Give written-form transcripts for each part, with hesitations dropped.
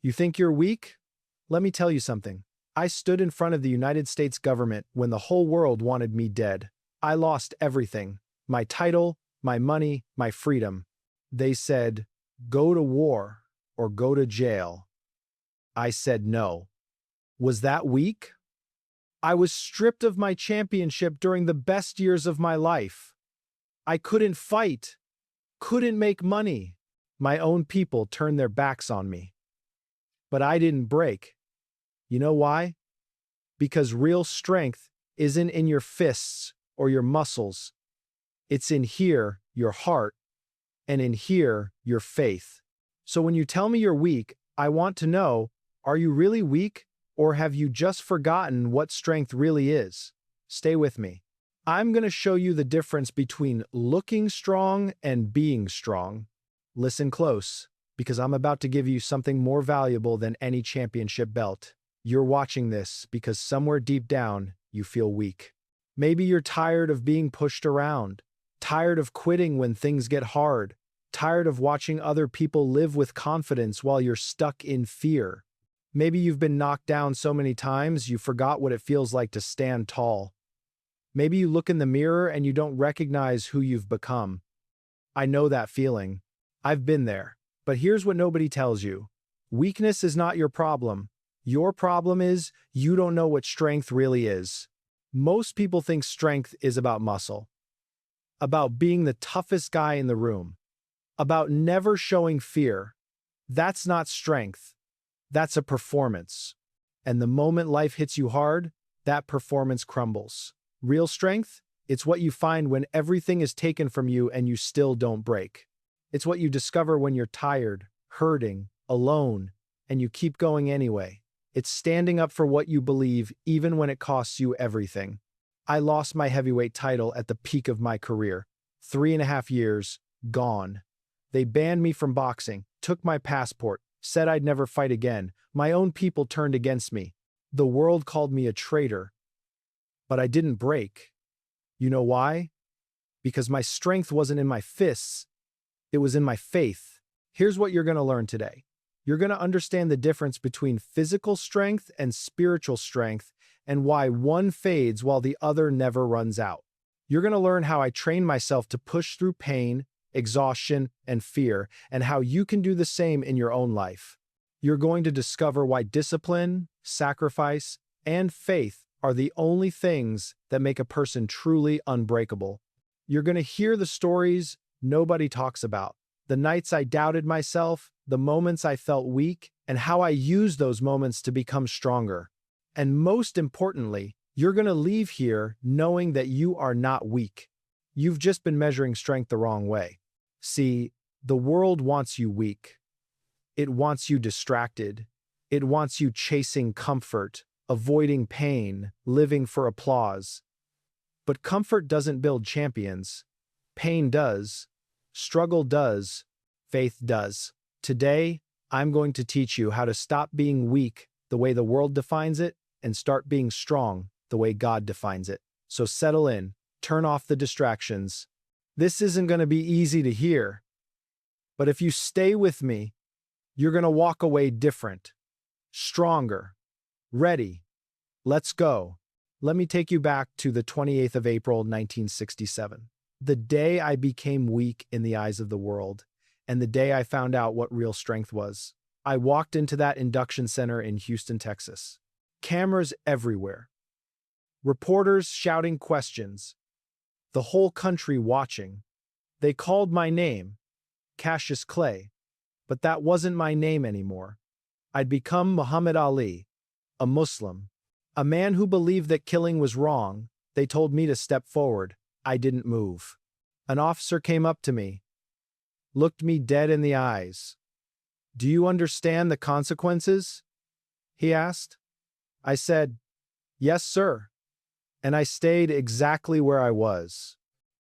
You think you're weak? Let me tell you something. I stood in front of the United States government when the whole world wanted me dead. I lost everything. My title, my money, my freedom. They said, go to war or go to jail. I said no. Was that weak? I was stripped of my championship during the best years of my life. I couldn't fight, couldn't make money. My own people turned their backs on me. But I didn't break. You know why? Because real strength isn't in your fists or your muscles. It's in here, your heart, and in here, your faith. So when you tell me you're weak, I want to know, are you really weak, or have you just forgotten what strength really is? Stay with me. I'm going to show you the difference between looking strong and being strong. Listen close, because I'm about to give you something more valuable than any championship belt. You're watching this because somewhere deep down, you feel weak. Maybe you're tired of being pushed around, tired of quitting when things get hard, tired of watching other people live with confidence while you're stuck in fear. Maybe you've been knocked down so many times you forgot what it feels like to stand tall. Maybe you look in the mirror and you don't recognize who you've become. I know that feeling. I've been there. But here's what nobody tells you. Weakness is not your problem. Your problem is you don't know what strength really is. Most people think strength is about muscle, about being the toughest guy in the room, about never showing fear. That's not strength. That's a performance. And the moment life hits you hard, that performance crumbles. Real strength? It's what you find when everything is taken from you and you still don't break. It's what you discover when you're tired, hurting, alone, and you keep going anyway. It's standing up for what you believe even when it costs you everything. I lost my heavyweight title at the peak of my career. 3.5 years, gone. They banned me from boxing, took my passport, said I'd never fight again. My own people turned against me. The world called me a traitor. But I didn't break. You know why? Because my strength wasn't in my fists. It was in my faith. Here's what you're going to learn today. You're going to understand the difference between physical strength and spiritual strength and why one fades while the other never runs out. You're going to learn how I train myself to push through pain, exhaustion, and fear, and how you can do the same in your own life. You're going to discover why discipline, sacrifice, and faith are the only things that make a person truly unbreakable. You're going to hear the stories nobody talks about. The nights I doubted myself, the moments I felt weak, and how I used those moments to become stronger. And most importantly, you're going to leave here knowing that you are not weak. You've just been measuring strength the wrong way. See, the world wants you weak. It wants you distracted. It wants you chasing comfort, avoiding pain, living for applause. But comfort doesn't build champions. Pain does. Struggle does. Faith does. Today, I'm going to teach you how to stop being weak the way the world defines it and start being strong the way God defines it. So settle in, turn off the distractions. This isn't going to be easy to hear, but if you stay with me, you're going to walk away different, stronger, ready. Let's go. Let me take you back to the 28th of April, 1967. The day I became weak in the eyes of the world, and the day I found out what real strength was. I walked into that induction center in Houston, Texas. Cameras everywhere. Reporters shouting questions. The whole country watching. They called my name, Cassius Clay, but that wasn't my name anymore. I'd become Muhammad Ali, a Muslim, a man who believed that killing was wrong. They told me to step forward. I didn't move. An officer came up to me, looked me dead in the eyes. "Do you understand the consequences?" he asked. I said, "Yes, sir." And I stayed exactly where I was.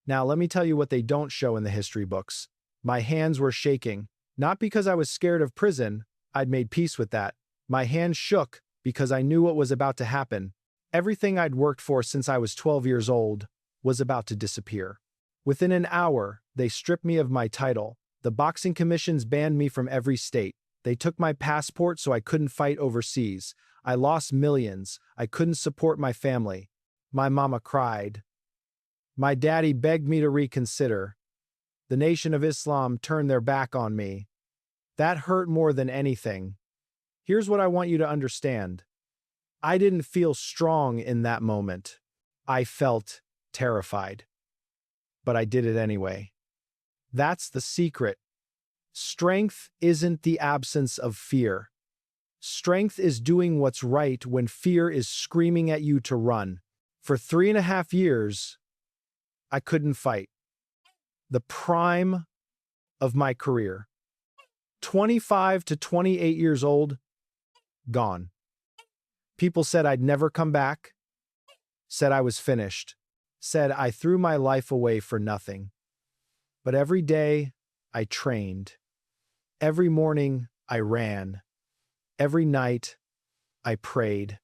Now, let me tell you what they don't show in the history books. My hands were shaking, not because I was scared of prison. I'd made peace with that. My hands shook because I knew what was about to happen. Everything I'd worked for since I was 12 years old was about to disappear. Within an hour, they stripped me of my title. The boxing commissions banned me from every state. They took my passport so I couldn't fight overseas. I lost millions. I couldn't support my family. My mama cried. My daddy begged me to reconsider. The Nation of Islam turned their back on me. That hurt more than anything. Here's what I want you to understand. I didn't feel strong in that moment. I felt terrified. But I did it anyway. That's the secret. Strength isn't the absence of fear. Strength is doing what's right when fear is screaming at you to run. For 3.5 years, I couldn't fight. The prime of my career. 25 to 28 years old, gone. People said I'd never come back, said I was finished, said I threw my life away for nothing. But every day, I trained. Every morning, I ran. Every night, I prayed.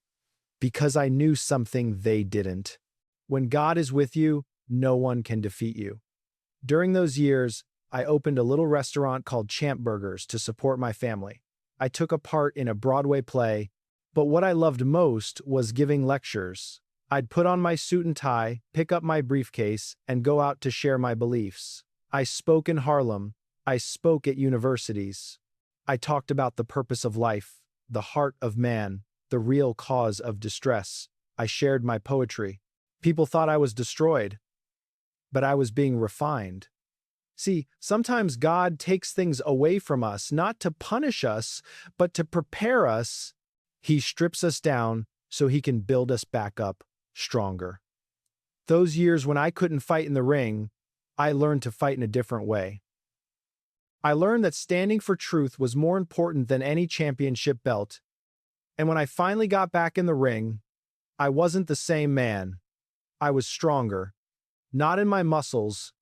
Because I knew something they didn't. When God is with you, no one can defeat you. During those years, I opened a little restaurant called Champ Burgers to support my family. I took a part in a Broadway play, but what I loved most was giving lectures. I'd put on my suit and tie, pick up my briefcase, and go out to share my beliefs. I spoke in Harlem. I spoke at universities. I talked about the purpose of life, the heart of man, the real cause of distress. I shared my poetry. People thought I was destroyed, but I was being refined. See, sometimes God takes things away from us, not to punish us, but to prepare us. He strips us down so he can build us back up stronger. Those years when I couldn't fight in the ring, I learned to fight in a different way. I learned that standing for truth was more important than any championship belt. And when I finally got back in the ring, I wasn't the same man. I was stronger, not in my muscles,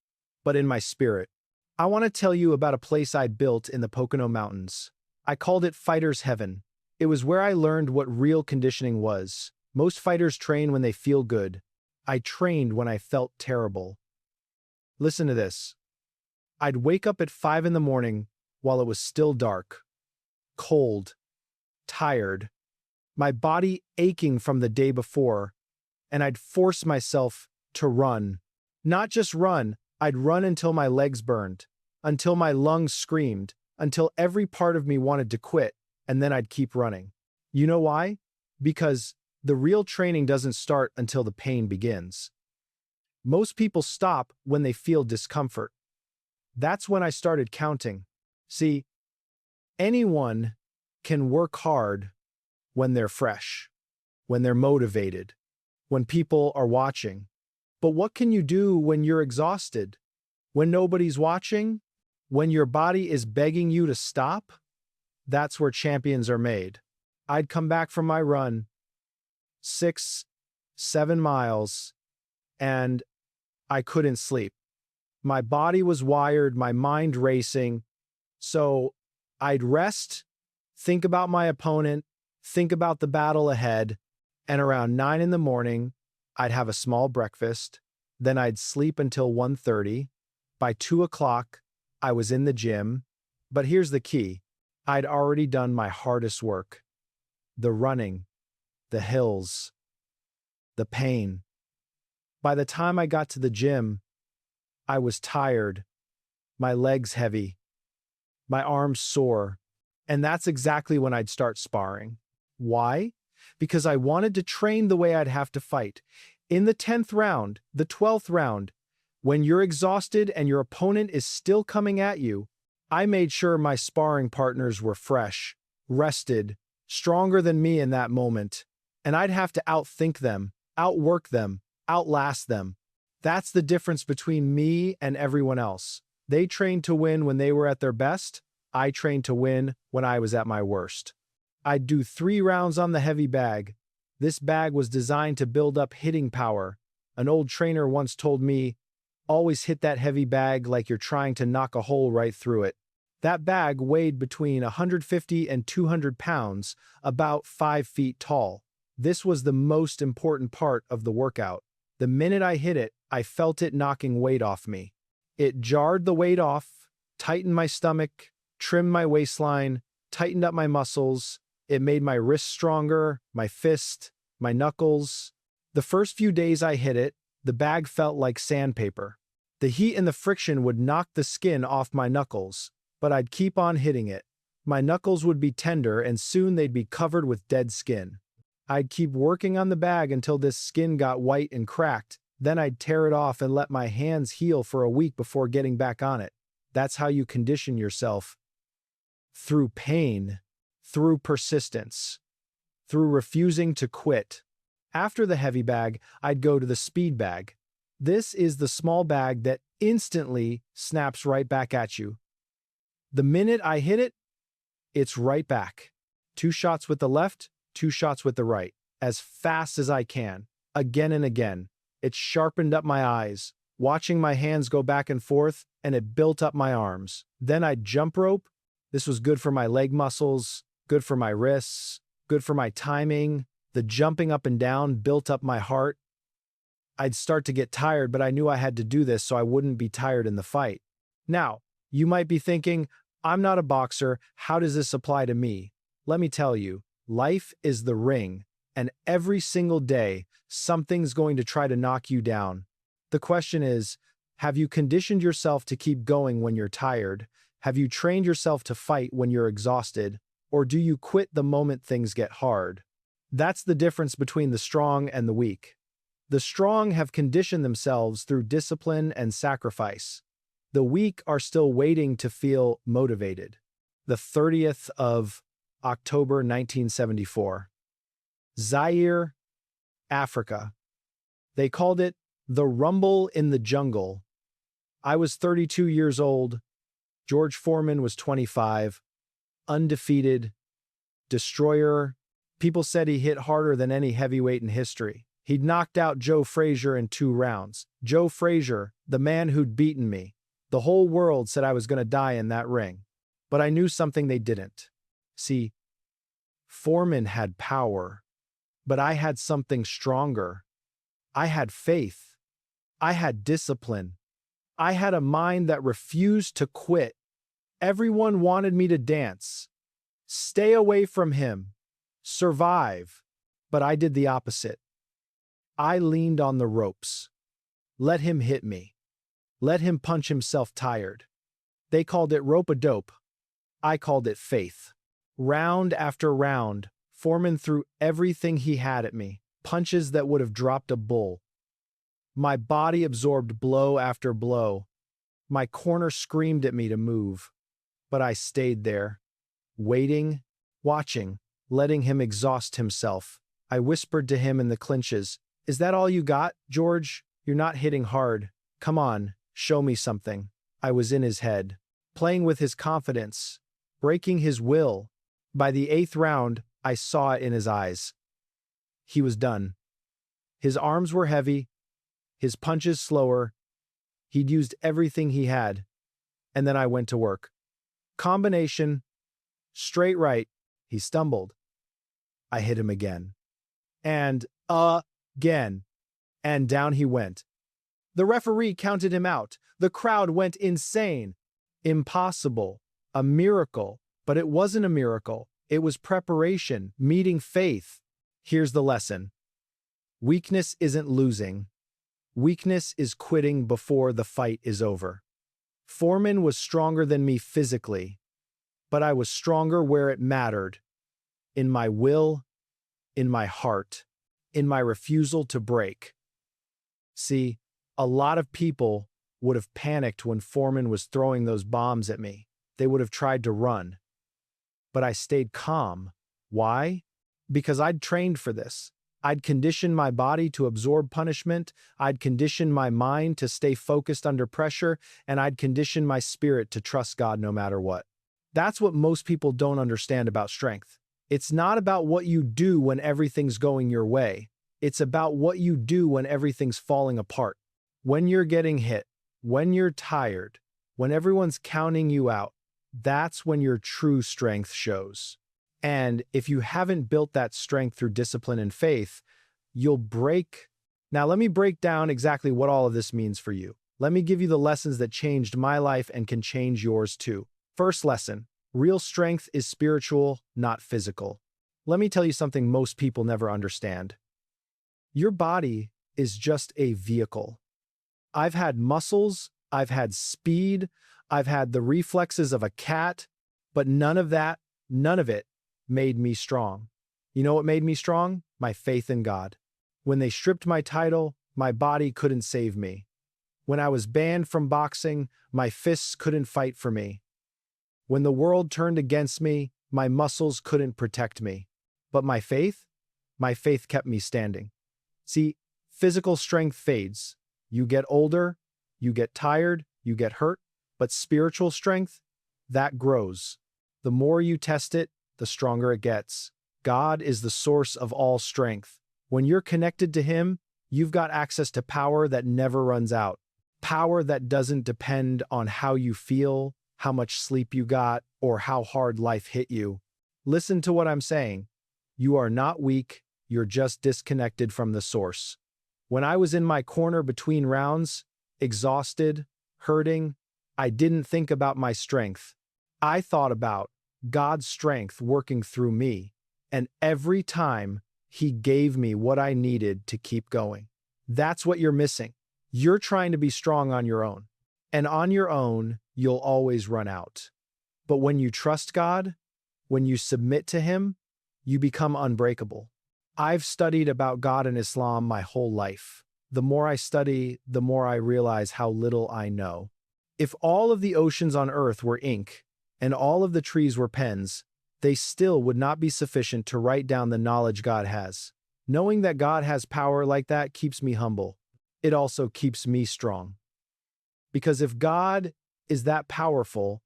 but in my spirit. I want to tell you about a place I built in the Pocono Mountains. I called it Fighter's Heaven. It was where I learned what real conditioning was. Most fighters train when they feel good. I trained when I felt terrible. Listen to this. I'd wake up at 5 in the morning while it was still dark, cold, tired, my body aching from the day before, and I'd force myself to run. Not just run, I'd run until my legs burned, until my lungs screamed, until every part of me wanted to quit, and then I'd keep running. You know why? Because the real training doesn't start until the pain begins. Most people stop when they feel discomfort. That's when I started counting. See, anyone can work hard when they're fresh, when they're motivated, when people are watching. But what can you do when you're exhausted? When nobody's watching? When your body is begging you to stop? That's where champions are made. I'd come back from my run, 6, 7 miles, and I couldn't sleep. My body was wired, my mind racing. So I'd rest, think about my opponent, think about the battle ahead, and around 9 in the morning, I'd have a small breakfast. Then I'd sleep until 1:30. By 2 o'clock, I was in the gym. But here's the key. I'd already done my hardest work. The running, the hills, the pain. By the time I got to the gym, I was tired, my legs heavy, my arms sore, and that's exactly when I'd start sparring. Why? Because I wanted to train the way I'd have to fight. In the 10th round, the 12th round, when you're exhausted and your opponent is still coming at you, I made sure my sparring partners were fresh, rested, stronger than me in that moment, and I'd have to outthink them, outwork them, outlast them. That's the difference between me and everyone else. They trained to win when they were at their best. I trained to win when I was at my worst. I'd do 3 rounds on the heavy bag. This bag was designed to build up hitting power. An old trainer once told me, always hit that heavy bag like you're trying to knock a hole right through it. That bag weighed between 150 and 200 pounds, about 5 feet tall. This was the most important part of the workout. The minute I hit it, I felt it knocking weight off me. It jarred the weight off, tightened my stomach, trimmed my waistline, tightened up my muscles. It made my wrists stronger, my fist, my knuckles. The first few days I hit it, the bag felt like sandpaper. The heat and the friction would knock the skin off my knuckles, but I'd keep on hitting it. My knuckles would be tender and soon they'd be covered with dead skin. I'd keep working on the bag until this skin got white and cracked, then I'd tear it off and let my hands heal for a week before getting back on it. That's how you condition yourself. Through pain, through persistence, through refusing to quit. After the heavy bag, I'd go to the speed bag. This is the small bag that instantly snaps right back at you. The minute I hit it, it's right back. 2 shots with the left, 2 shots with the right, as fast as I can, again and again. It sharpened up my eyes, watching my hands go back and forth, and it built up my arms. Then I'd jump rope. This was good for my leg muscles, good for my wrists, good for my timing. The jumping up and down built up my heart. I'd start to get tired, but I knew I had to do this so I wouldn't be tired in the fight. Now, you might be thinking, I'm not a boxer, how does this apply to me? Let me tell you, life is the ring, and every single day, something's going to try to knock you down. The question is, have you conditioned yourself to keep going when you're tired? Have you trained yourself to fight when you're exhausted? Or do you quit the moment things get hard? That's the difference between the strong and the weak. The strong have conditioned themselves through discipline and sacrifice. The weak are still waiting to feel motivated. The 30th of October 1974. Zaire, Africa. They called it the Rumble in the Jungle. I was 32 years old. George Foreman was 25. Undefeated. Destroyer. People said he hit harder than any heavyweight in history. He'd knocked out Joe Frazier in 2 rounds. Joe Frazier, the man who'd beaten me. The whole world said I was going to die in that ring. But I knew something they didn't. See, Foreman had power, but I had something stronger. I had faith. I had discipline. I had a mind that refused to quit. Everyone wanted me to dance. Stay away from him. Survive. But I did the opposite. I leaned on the ropes. Let him hit me. Let him punch himself tired. They called it rope-a-dope. I called it faith. Round after round, Foreman threw everything he had at me, punches that would have dropped a bull. My body absorbed blow after blow. My corner screamed at me to move. But I stayed there, waiting, watching, letting him exhaust himself. I whispered to him in the clinches, "Is that all you got, George? You're not hitting hard. Come on, show me something." I was in his head, playing with his confidence, breaking his will. By the 8th round, I saw it in his eyes. He was done. His arms were heavy, his punches slower. He'd used everything he had. And then I went to work. Combination, straight right. He stumbled. I hit him again. And again. And down he went. The referee counted him out. The crowd went insane. Impossible. A miracle. But it wasn't a miracle. It was preparation, meeting faith. Here's the lesson. Weakness isn't losing. Weakness is quitting before the fight is over. Foreman was stronger than me physically, but I was stronger where it mattered. In my will, in my heart, in my refusal to break. See, a lot of people would have panicked when Foreman was throwing those bombs at me. They would have tried to run. But I stayed calm. Why? Because I'd trained for this. I'd conditioned my body to absorb punishment, I'd conditioned my mind to stay focused under pressure, and I'd conditioned my spirit to trust God no matter what. That's what most people don't understand about strength. It's not about what you do when everything's going your way. It's about what you do when everything's falling apart. When you're getting hit, when you're tired, when everyone's counting you out, that's when your true strength shows. And if you haven't built that strength through discipline and faith, you'll break. Now, let me break down exactly what all of this means for you. Let me give you the lessons that changed my life and can change yours too. First lesson, Real strength is spiritual, not physical. Let me tell you something most people never understand. Your body is just a vehicle. I've had muscles, I've had speed, I've had the reflexes of a cat, but none of it made me strong. You know what made me strong? My faith in God. When they stripped my title, my body couldn't save me. When I was banned from boxing, my fists couldn't fight for me. When the world turned against me, my muscles couldn't protect me. But my faith kept me standing. See, physical strength fades. You get older, you get tired, you get hurt, but spiritual strength, that grows. The more you test it, the stronger it gets. God is the source of all strength. When you're connected to Him, you've got access to power that never runs out. Power that doesn't depend on how you feel, how much sleep you got, or how hard life hit you. Listen to what I'm saying. You are not weak, you're just disconnected from the source. When I was in my corner between rounds, exhausted, hurting, I didn't think about my strength. I thought about God's strength working through me, and every time He gave me what I needed to keep going. That's what you're missing. You're trying to be strong on your own, and on your own, you'll always run out. But when you trust God, when you submit to Him, you become unbreakable. I've studied about God and Islam my whole life. The more I study, the more I realize how little I know. If all of the oceans on earth were ink, and all of the trees were pens, they still would not be sufficient to write down the knowledge God has. Knowing that God has power like that keeps me humble. It also keeps me strong. Because if God is that powerful,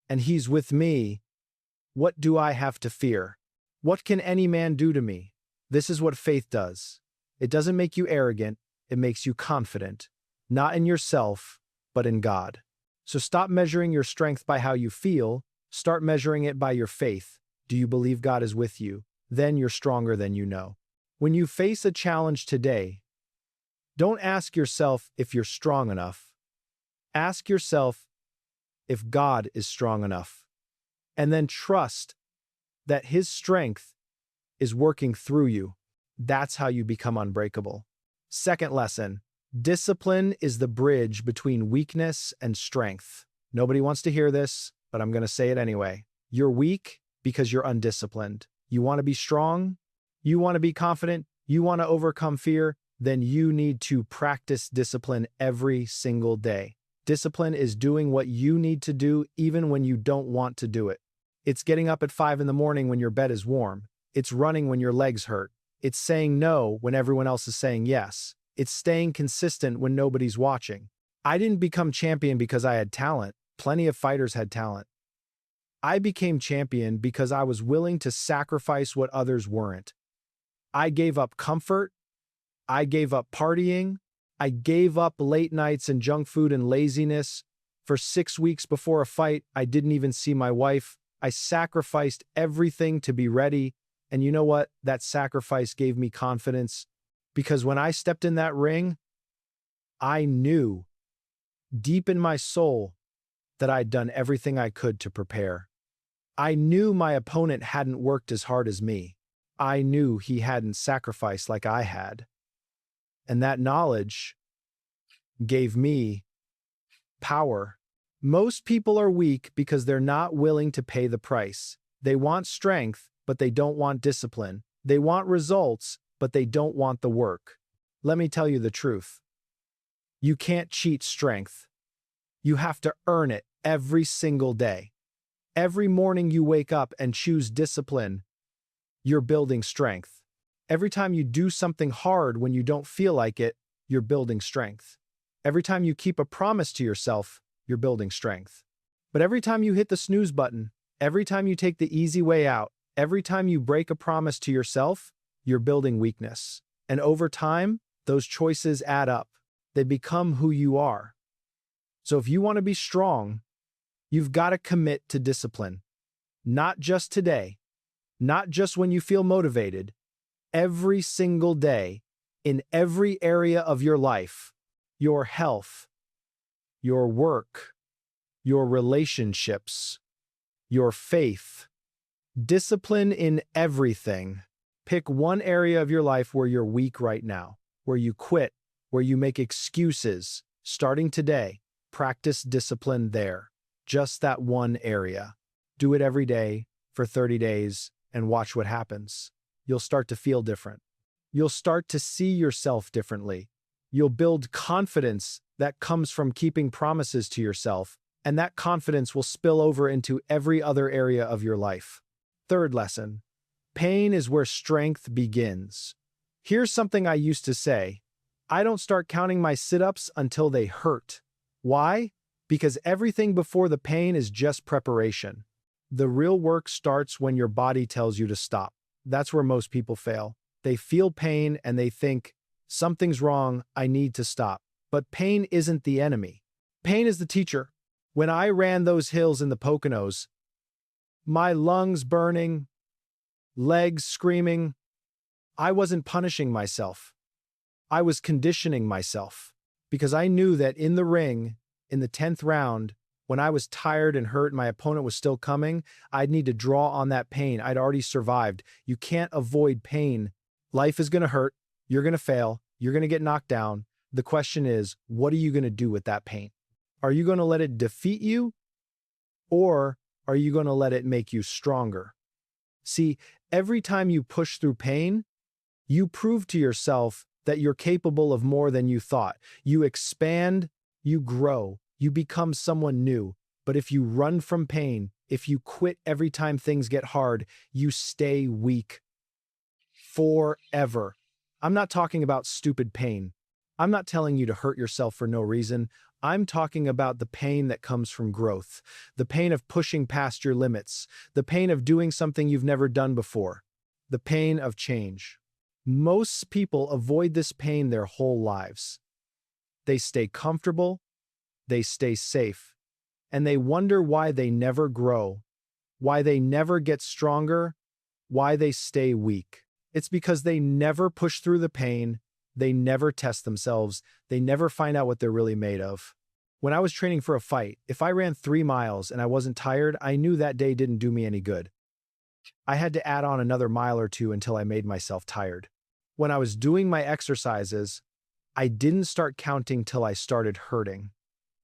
and He's with me, what do I have to fear? What can any man do to me? This is what faith does. It doesn't make you arrogant, it makes you confident. Not in yourself, but in God. So stop measuring your strength by how you feel, start measuring it by your faith. Do you believe God is with you? Then you're stronger than you know. When you face a challenge today, don't ask yourself if you're strong enough. Ask yourself if God is strong enough. And then trust that His strength is working through you. That's how you become unbreakable. Second lesson, discipline is the bridge between weakness and strength. Nobody wants to hear this, but I'm going to say it anyway. You're weak because you're undisciplined. You want to be strong? You want to be confident? You want to overcome fear? Then you need to practice discipline every single day. Discipline is doing what you need to do even when you don't want to do it. It's getting up at 5 in the morning when your bed is warm. It's running when your legs hurt. It's saying no when everyone else is saying yes. It's staying consistent when nobody's watching. I didn't become champion because I had talent. Plenty of fighters had talent. I became champion because I was willing to sacrifice what others weren't. I gave up comfort. I gave up partying. I gave up late nights and junk food and laziness. For 6 weeks before a fight, I didn't even see my wife. I sacrificed everything to be ready. And you know what? That sacrifice gave me confidence. Because when I stepped in that ring, I knew deep in my soul that I'd done everything I could to prepare. I knew my opponent hadn't worked as hard as me. I knew he hadn't sacrificed like I had. And that knowledge gave me power. Most people are weak because they're not willing to pay the price. They want strength, but they don't want discipline. They want results, but they don't want the work. Let me tell you the truth. You can't cheat strength. You have to earn it every single day. Every morning you wake up and choose discipline, you're building strength. Every time you do something hard when you don't feel like it, you're building strength. Every time you keep a promise to yourself, you're building strength. But every time you hit the snooze button, every time you take the easy way out, every time you break a promise to yourself, you're building weakness. And over time, those choices add up. They become who you are. So if you want to be strong, you've got to commit to discipline. Not just today, not just when you feel motivated, every single day, in every area of your life, your health, your work, your relationships, your faith. Discipline in everything. Pick one area of your life where you're weak right now, where you quit, where you make excuses. Starting today, practice discipline there. Just that one area. Do it every day for 30 days and watch what happens. You'll start to feel different. You'll start to see yourself differently. You'll build confidence that comes from keeping promises to yourself, and that confidence will spill over into every other area of your life. Third lesson, pain is where strength begins. Here's something I used to say. I don't start counting my sit-ups until they hurt. Why? Because everything before the pain is just preparation. The real work starts when your body tells you to stop. That's where most people fail. They feel pain and they think, something's wrong, I need to stop. But pain isn't the enemy. Pain is the teacher. When I ran those hills in the Poconos, my lungs burning, legs screaming, I wasn't punishing myself. I was conditioning myself. Because I knew that in the ring, in the 10th round, when I was tired and hurt and my opponent was still coming, I'd need to draw on that pain. I'd already survived. You can't avoid pain. Life is going to hurt. You're going to fail. You're going to get knocked down. The question is, what are you going to do with that pain? Are you going to let it defeat you? Or are you going to let it make you stronger? See, every time you push through pain, you prove to yourself that you're capable of more than you thought. You expand, you grow, you become someone new. But if you run from pain, if you quit every time things get hard, you stay weak. Forever. I'm not talking about stupid pain. I'm not telling you to hurt yourself for no reason. I'm talking about the pain that comes from growth, the pain of pushing past your limits, the pain of doing something you've never done before, the pain of change. Most people avoid this pain their whole lives. They stay comfortable, they stay safe, and they wonder why they never grow, why they never get stronger, why they stay weak. It's because they never push through the pain, they never test themselves, they never find out what they're really made of. When I was training for a fight, if I ran 3 miles and I wasn't tired, I knew that day didn't do me any good. I had to add on another mile or two until I made myself tired. When I was doing my exercises, I didn't start counting till I started hurting.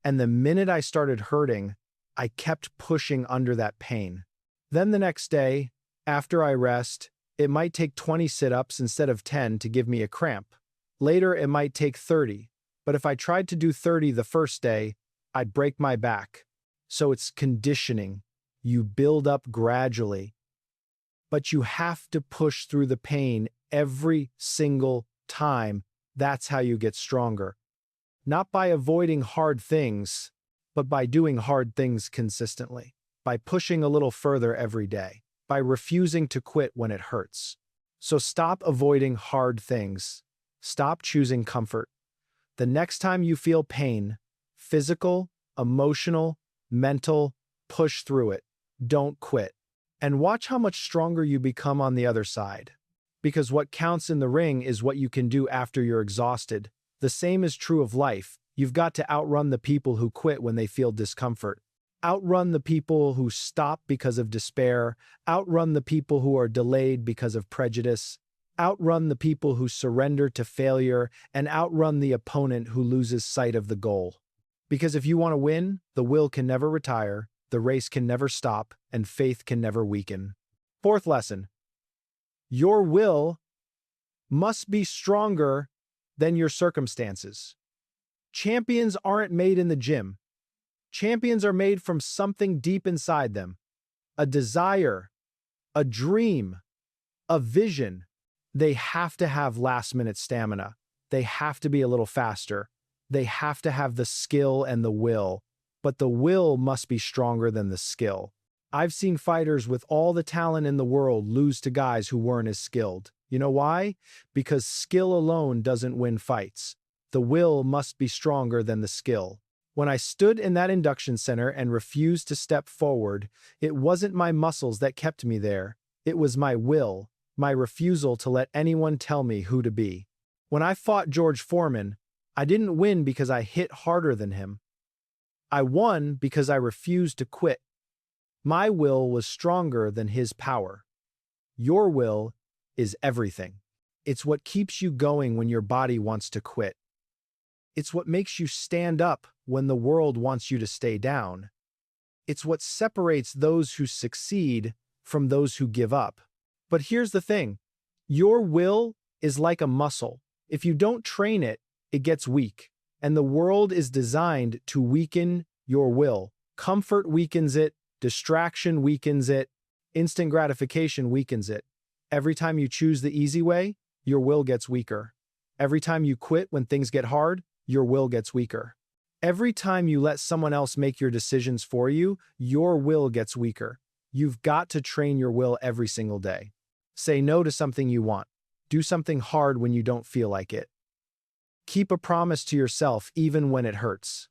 And the minute I started hurting, I kept pushing under that pain. Then the next day, after I rest, it might take 20 sit-ups instead of 10 to give me a cramp. Later, it might take 30. But if I tried to do 30 the first day, I'd break my back. So it's conditioning. You build up gradually. But you have to push through the pain every single time. That's how you get stronger. Not by avoiding hard things, but by doing hard things consistently. By pushing a little further every day. By refusing to quit when it hurts. So stop avoiding hard things. Stop choosing comfort. The next time you feel pain, physical, emotional, mental, push through it. Don't quit. And watch how much stronger you become on the other side. Because what counts in the ring is what you can do after you're exhausted. The same is true of life. You've got to outrun the people who quit when they feel discomfort. Outrun the people who stop because of despair. Outrun the people who are delayed because of prejudice. Outrun the people who surrender to failure, and outrun the opponent who loses sight of the goal. Because if you want to win, the will can never retire, the race can never stop, and faith can never weaken. Fourth lesson. Your will must be stronger than your circumstances. Champions aren't made in the gym. Champions are made from something deep inside them. A desire, a dream, a vision. They have to have last-minute stamina. They have to be a little faster. They have to have the skill and the will. But the will must be stronger than the skill. I've seen fighters with all the talent in the world lose to guys who weren't as skilled. You know why? Because skill alone doesn't win fights. The will must be stronger than the skill. When I stood in that induction center and refused to step forward, it wasn't my muscles that kept me there. It was my will. My refusal to let anyone tell me who to be. When I fought George Foreman, I didn't win because I hit harder than him. I won because I refused to quit. My will was stronger than his power. Your will is everything. It's what keeps you going when your body wants to quit. It's what makes you stand up when the world wants you to stay down. It's what separates those who succeed from those who give up. But here's the thing. Your will is like a muscle. If you don't train it, it gets weak. And the world is designed to weaken your will. Comfort weakens it, distraction weakens it, instant gratification weakens it. Every time you choose the easy way, your will gets weaker. Every time you quit when things get hard, your will gets weaker. Every time you let someone else make your decisions for you, your will gets weaker. You've got to train your will every single day. Say no to something you want. Do something hard when you don't feel like it. Keep a promise to yourself even when it hurts.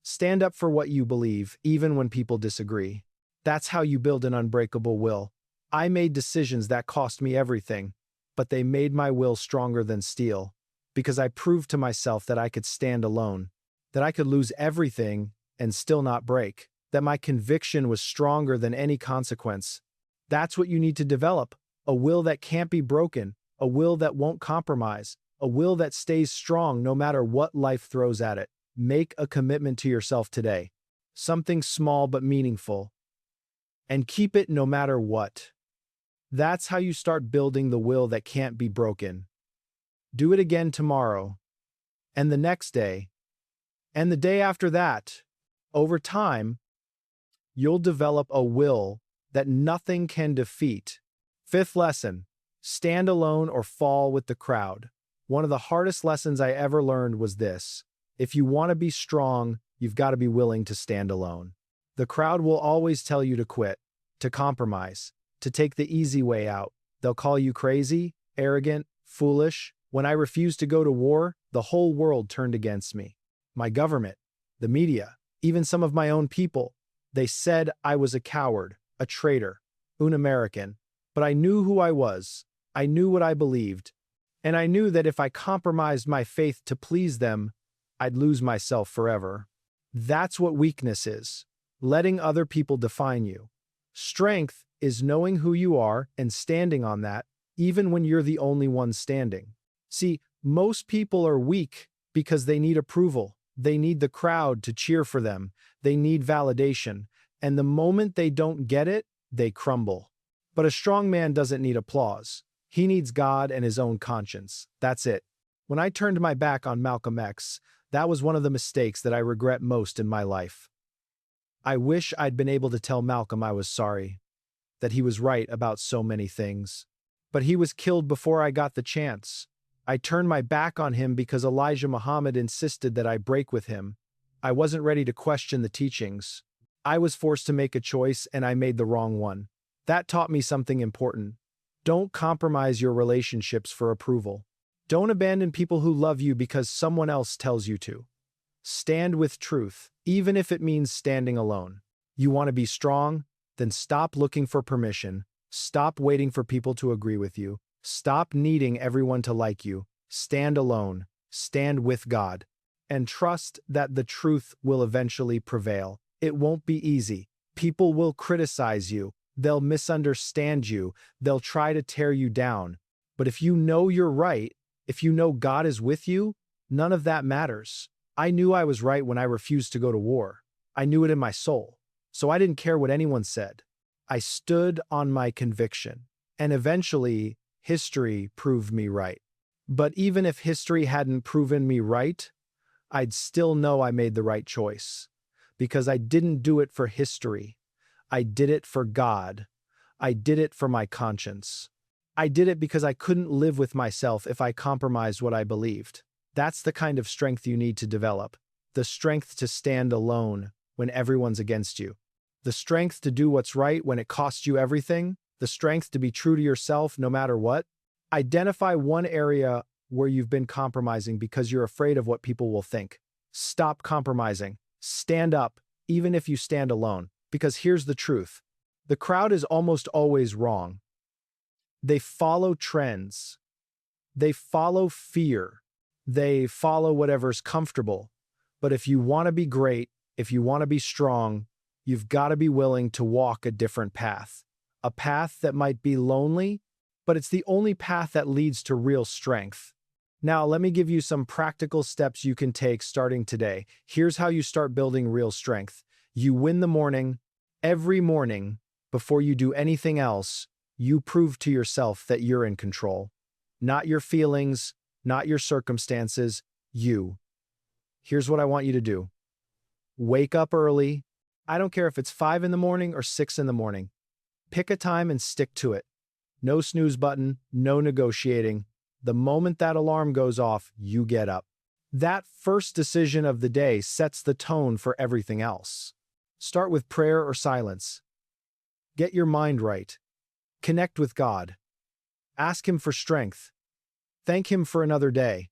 Stand up for what you believe, even when people disagree. That's how you build an unbreakable will. I made decisions that cost me everything, but they made my will stronger than steel, because I proved to myself that I could stand alone, that I could lose everything and still not break, that my conviction was stronger than any consequence. That's what you need to develop, a will that can't be broken, a will that won't compromise, a will that stays strong no matter what life throws at it. Make a commitment to yourself today, something small but meaningful, and keep it no matter what. That's how you start building the will that can't be broken. Do it again tomorrow, and the next day, and the day after that. Over time, you'll develop a will that nothing can defeat. Fifth lesson, stand alone or fall with the crowd. One of the hardest lessons I ever learned was this. If you want to be strong, you've got to be willing to stand alone. The crowd will always tell you to quit, to compromise, to take the easy way out. They'll call you crazy, arrogant, foolish. When I refused to go to war, the whole world turned against me. My government, the media, even some of my own people. They said I was a coward, a traitor, un-American. But I knew who I was. I knew what I believed. And I knew that if I compromised my faith to please them, I'd lose myself forever. That's what weakness is, letting other people define you. Strength is knowing who you are and standing on that, even when you're the only one standing. See, most people are weak because they need approval. They need the crowd to cheer for them. They need validation. And the moment they don't get it, they crumble. But a strong man doesn't need applause. He needs God and his own conscience. That's it. When I turned my back on Malcolm X, that was one of the mistakes that I regret most in my life. I wish I'd been able to tell Malcolm I was sorry, that he was right about so many things. But he was killed before I got the chance. I turned my back on him because Elijah Muhammad insisted that I break with him. I wasn't ready to question the teachings. I was forced to make a choice and I made the wrong one. That taught me something important. Don't compromise your relationships for approval. Don't abandon people who love you because someone else tells you to. Stand with truth, even if it means standing alone. You want to be strong? Then stop looking for permission. Stop waiting for people to agree with you. Stop needing everyone to like you. Stand alone. Stand with God. And trust that the truth will eventually prevail. It won't be easy. People will criticize you. They'll misunderstand you. They'll try to tear you down. But if you know you're right, if you know God is with you, none of that matters. I knew I was right when I refused to go to war. I knew it in my soul. So I didn't care what anyone said. I stood on my conviction. And eventually, history proved me right. But even if history hadn't proven me right, I'd still know I made the right choice. Because I didn't do it for history. I did it for God. I did it for my conscience. I did it because I couldn't live with myself if I compromised what I believed. That's the kind of strength you need to develop. The strength to stand alone when everyone's against you. The strength to do what's right when it costs you everything. The strength to be true to yourself no matter what. Identify one area where you've been compromising because you're afraid of what people will think. Stop compromising. Stand up, even if you stand alone. Because here's the truth. The crowd is almost always wrong. They follow trends. They follow fear. They follow whatever's comfortable. But if you want to be great, if you want to be strong, You've got to be willing to walk a different path. A path that might be lonely, but it's the only path that leads to real strength. Now, let me give you some practical steps you can take starting today. Here's how you start building real strength. You win the morning. Every morning, before you do anything else, you prove to yourself that you're in control. Not your feelings, not your circumstances, you. Here's what I want you to do. Wake up early. I don't care if it's 5 in the morning or 6 in the morning. Pick a time and stick to it. No snooze button, no negotiating. The moment that alarm goes off, you get up. That first decision of the day sets the tone for everything else. Start with prayer or silence. Get your mind right. Connect with God. Ask Him for strength. Thank Him for another day.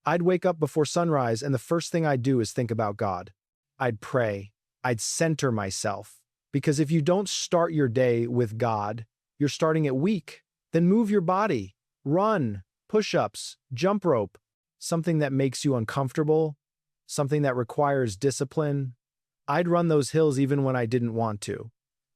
I'd wake up before sunrise, and the first thing I'd do is think about God. I'd pray. I'd center myself. Because if you don't start your day with God, you're starting it weak. Then move your body. Run. Push-ups, jump rope, something that makes you uncomfortable, something that requires discipline. I'd run those hills even when I didn't want to,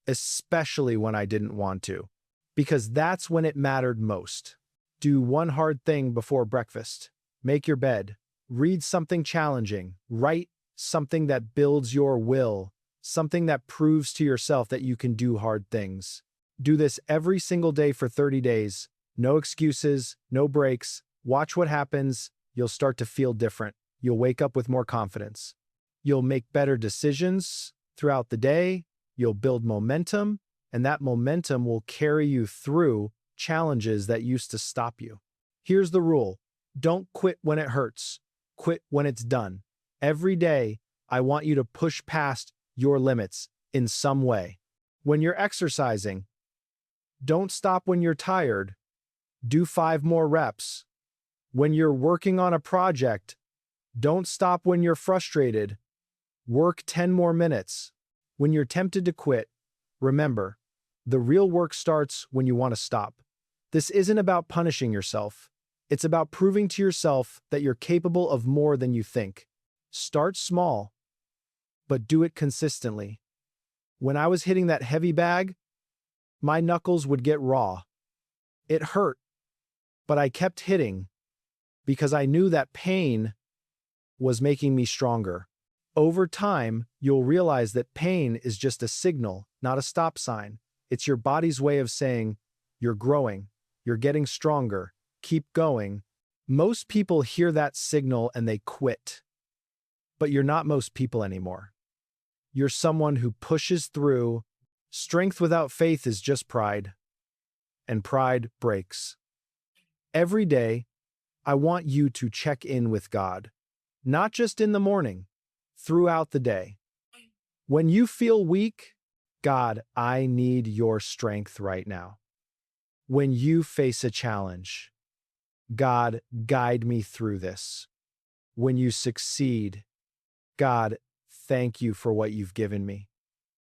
especially when I didn't want to, because that's when it mattered most. Do one hard thing before breakfast. Make your bed. Read something challenging. Write something that builds your will, something that proves to yourself that you can do hard things. Do this every single day for 30 days. No excuses, no breaks. Watch what happens. You'll start to feel different. You'll wake up with more confidence. You'll make better decisions throughout the day. You'll build momentum, and that momentum will carry you through challenges that used to stop you. Here's the rule. Don't quit when it hurts. Quit when it's done. Every day, I want you to push past your limits in some way. When you're exercising, don't stop when you're tired. Do 5 more reps. When you're working on a project, don't stop when you're frustrated. Work 10 more minutes. When you're tempted to quit, remember, the real work starts when you want to stop. This isn't about punishing yourself. It's about proving to yourself that you're capable of more than you think. Start small, but do it consistently. When I was hitting that heavy bag, my knuckles would get raw. It hurt. But I kept hitting because I knew that pain was making me stronger. Over time, you'll realize that pain is just a signal, not a stop sign. It's your body's way of saying, you're growing, you're getting stronger, keep going. Most people hear that signal and they quit. But you're not most people anymore. You're someone who pushes through. Strength without faith is just pride. And pride breaks. Every day, I want you to check in with God, not just in the morning, throughout the day. When you feel weak, God, I need your strength right now. When you face a challenge, God, guide me through this. When you succeed, God, thank you for what you've given me.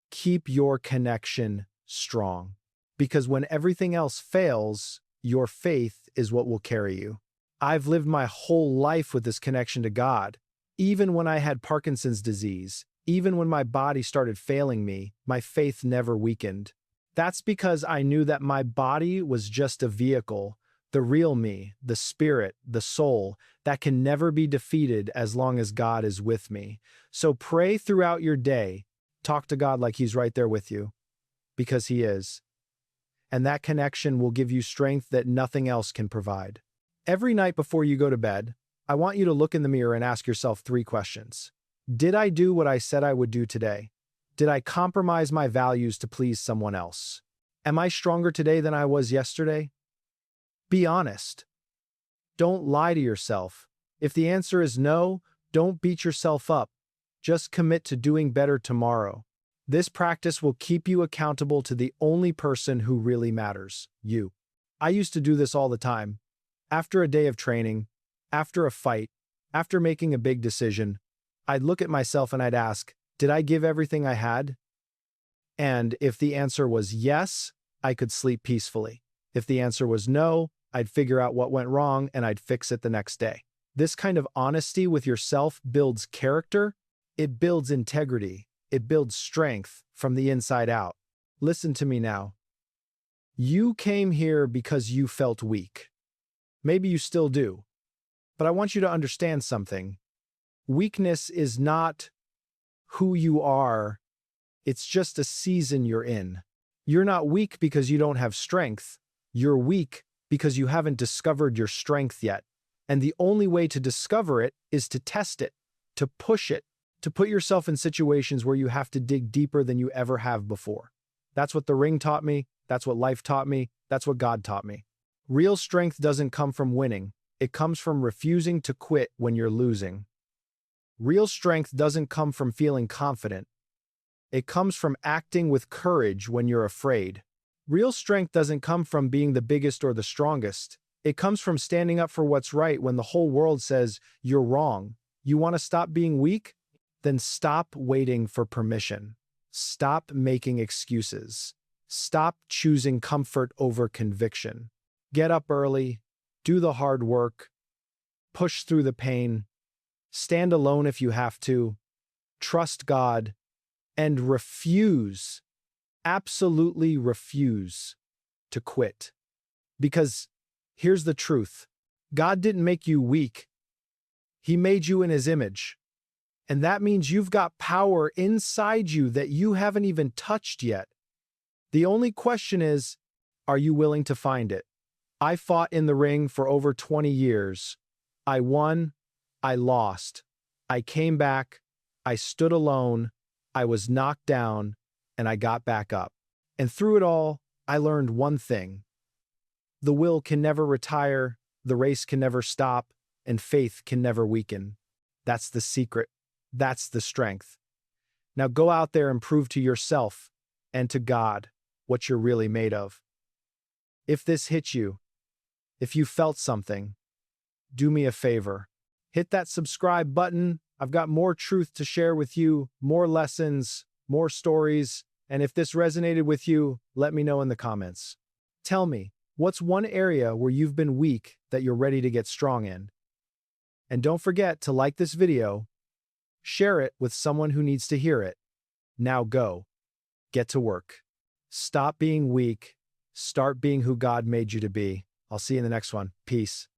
Keep your connection strong, because when everything else fails, your faith is what will carry you. I've lived my whole life with this connection to God. Even when I had Parkinson's disease, even when my body started failing me, my faith never weakened. That's because I knew that my body was just a vehicle, the real me, the spirit, the soul, that can never be defeated as long as God is with me. So pray throughout your day. Talk to God like He's right there with you, because He is. And that connection will give you strength that nothing else can provide. Every night before you go to bed, I want you to look in the mirror and ask yourself 3 questions. Did I do what I said I would do today? Did I compromise my values to please someone else? Am I stronger today than I was yesterday? Be honest. Don't lie to yourself. If the answer is no, don't beat yourself up. Just commit to doing better tomorrow. This practice will keep you accountable to the only person who really matters, you. I used to do this all the time. After a day of training, after a fight, after making a big decision, I'd look at myself and I'd ask, did I give everything I had? And if the answer was yes, I could sleep peacefully. If the answer was no, I'd figure out what went wrong and I'd fix it the next day. This kind of honesty with yourself builds character. It builds integrity. it builds strength from the inside out. Listen to me now. You came here because you felt weak. Maybe you still do. But I want you to understand something. Weakness is not who you are. It's just a season you're in. You're not weak because you don't have strength. You're weak because you haven't discovered your strength yet. And the only way to discover it is to test it, to push it, to put yourself in situations where you have to dig deeper than you ever have before. That's what the ring taught me. That's what life taught me. That's what God taught me. Real strength doesn't come from winning. It comes from refusing to quit when you're losing. Real strength doesn't come from feeling confident. It comes from acting with courage when you're afraid. Real strength doesn't come from being the biggest or the strongest. It comes from standing up for what's right when the whole world says you're wrong. You want to stop being weak? Then stop waiting for permission. Stop making excuses. Stop choosing comfort over conviction. Get up early, do the hard work, push through the pain, stand alone if you have to, trust God, and refuse, absolutely refuse, to quit. Because here's the truth. God didn't make you weak. He made you in His image. And that means you've got power inside you that you haven't even touched yet. The only question is, are you willing to find it? I fought in the ring for over 20 years. I won, I lost. I came back, I stood alone, I was knocked down, and I got back up. And through it all, I learned one thing. The will can never retire, the race can never stop, and faith can never weaken. That's the secret. That's the strength. Now go out there and prove to yourself and to God what you're really made of. If this hit you, if you felt something, do me a favor. Hit that subscribe button. I've got more truth to share with you, more lessons, more stories, and if this resonated with you, let me know in the comments. Tell me, what's one area where you've been weak that you're ready to get strong in? And don't forget to like this video, share it with someone who needs to hear it. Now go. Get to work. Stop being weak. Start being who God made you to be. I'll see you in the next one. Peace.